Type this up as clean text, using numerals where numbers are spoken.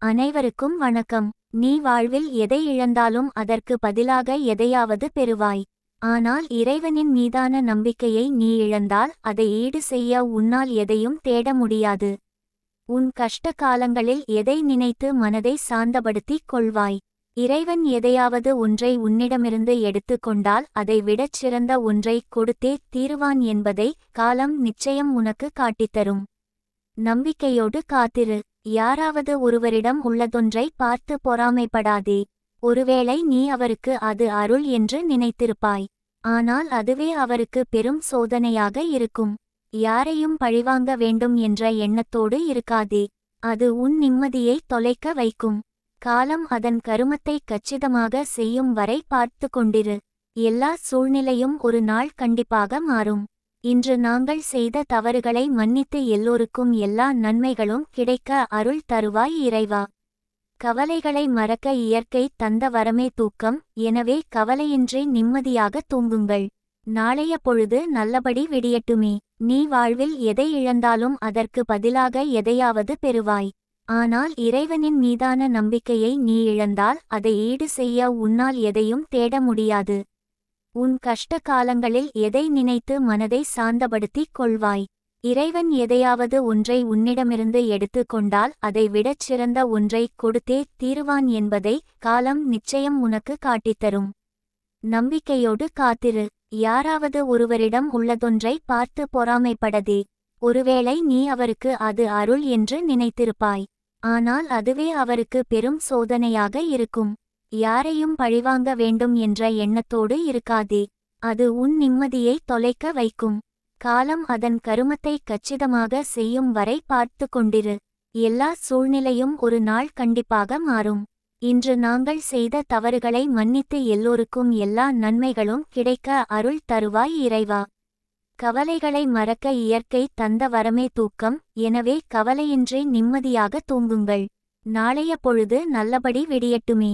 அனைவருக்கும் வணக்கம். நீ வாழ்வில் எதை இழந்தாலும் அதற்கு பதிலாக எதையாவது பெறுவாய். ஆனால் இறைவனின் மீதான நம்பிக்கையை நீ இழந்தால் அதை ஈடு செய்ய உன்னால் எதையும் தேட முடியாது. உன் கஷ்ட காலங்களில் எதை நினைத்து மனதை சாந்தப்படுத்திக் கொள்வாய்? இறைவன் எதையாவது ஒன்றை உன்னிடமிருந்து எடுத்து கொண்டால் அதை விடச் சிறந்த ஒன்றை கொடுத்தே தீருவான் என்பதை காலம் நிச்சயம் உனக்கு காட்டித்தரும். நம்பிக்கையோடு காத்திரு. யாராவது ஒருவரிடம் உள்ளதொன்றை பார்த்து பொறாமைப்படாதே. ஒருவேளை நீ அவருக்கு அது அருள் என்று நினைத்திருப்பாய். ஆனால் அதுவே அவருக்கு பெரும் சோதனையாக இருக்கும். யாரையும் பழிவாங்க வேண்டும் என்ற எண்ணத்தோடு இருக்காதே. அது உன் நிம்மதியை தொலைக்க வைக்கும். காலம் அதன் கருமத்தை கச்சிதமாக செய்யும் வரை பார்த்து கொண்டிரு. எல்லா சூழ்நிலையும் ஒரு நாள் கண்டிப்பாக மாறும். இன்று நாங்கள் செய்த தவறுகளை மன்னித்து எல்லோருக்கும் எல்லா நன்மைகளும் கிடைக்க அருள் தருவாய் இறைவா. கவலைகளை மறக்க இயற்கை தந்த வரமே தூக்கம். எனவே கவலையின்றி நிம்மதியாக தூங்குங்கள். நாளைய பொழுது நல்லபடி விடியட்டுமே. நீ வாழ்வில் எதை இழந்தாலும் அதற்கு பதிலாக எதையாவது பெறுவாய். ஆனால் இறைவனின் மீதான நம்பிக்கையை நீ இழந்தால் அதை ஈடு செய்ய உன்னால் எதையும் தேட முடியாது. உன் கஷ்ட காலங்களில் எதை நினைத்து மனதை சாந்தப்படுத்திக் கொள்வாய்? இறைவன் எதையாவது ஒன்றை உன்னிடமிருந்து எடுத்து கொண்டால் அதை விடச் சிறந்த ஒன்றை கொடுத்தே தீருவான் என்பதை காலம் நிச்சயம் உனக்கு காட்டித்தரும். நம்பிக்கையோடு காத்திரு. யாராவது ஒருவரிடம் உள்ளதொன்றை பார்த்து பொறாமைப்படதே. ஒருவேளை நீ அவருக்கு அது அருள் என்று நினைத்திருப்பாய். ஆனால் அதுவே அவருக்கு பெரும் சோதனையாக இருக்கும். யாரையும் பழிவாங்க வேண்டும் என்ற எண்ணத்தோடு இருக்காதே. அது உன் நிம்மதியை தொலைக்க வைக்கும். காலம் அதன் கருமத்தை கச்சிதமாக செய்யும் வரை பார்த்து கொண்டிரு. எல்லா சூழ்நிலையும் ஒரு நாள் கண்டிப்பாக மாறும். இன்று நாங்கள் செய்த தவறுகளை மன்னித்து எல்லோருக்கும் எல்லா நன்மைகளும் கிடைக்க அருள் தருவாய் இறைவா. கவலைகளை மறக்க இயற்கை தந்த வரமே தூக்கம். எனவே கவலையின்றி நிம்மதியாக தூங்குங்கள். நாளைய பொழுது நல்லபடி விடியட்டுமே.